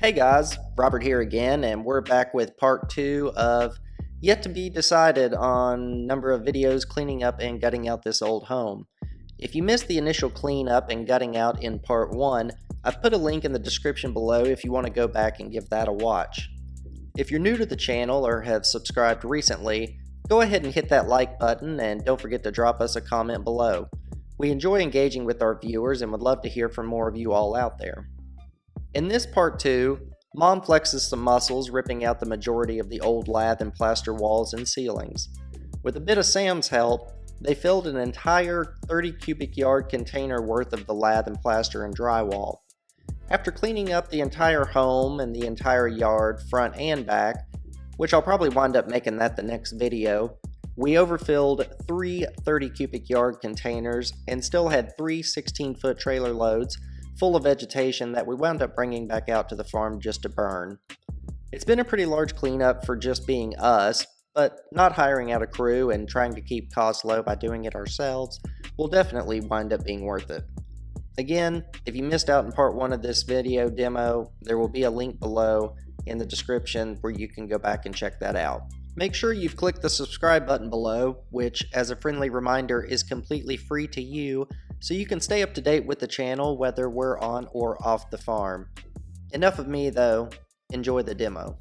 Hey guys, Robert here again, and we're back with part 2 of yet to be decided on number of videos cleaning up and gutting out this old home. If you missed the initial cleanup and gutting out in part 1, I've put a link in the description below if you want to go back and give that a watch. If you're new to the channel or have subscribed recently, go ahead and hit that like button and don't forget to drop us a comment below. We enjoy engaging with our viewers and would love to hear from more of you all out there. In this part 2, Mom flexes some muscles, ripping out the majority of the old lath and plaster walls and ceilings. With a bit of Sam's help, they filled an entire 30 cubic yard container worth of the lath and plaster and drywall. After cleaning up the entire home and the entire yard, front and back, which I'll probably wind up making that the next video, we overfilled 3 30 cubic yard containers and still had 3 16-foot trailer loads full of vegetation that we wound up bringing back out to the farm just to burn. It's been a pretty large cleanup for just being us, but not hiring out a crew and trying to keep costs low by doing it ourselves will definitely wind up being worth it. Again, if you missed out in part 1 of this video demo, there will be a link below in the description where you can go back and check that out. Make sure you've clicked the subscribe button below, which, as a friendly reminder, is completely free to you, so you can stay up to date with the channel whether we're on or off the farm. Enough of me though, enjoy the demo.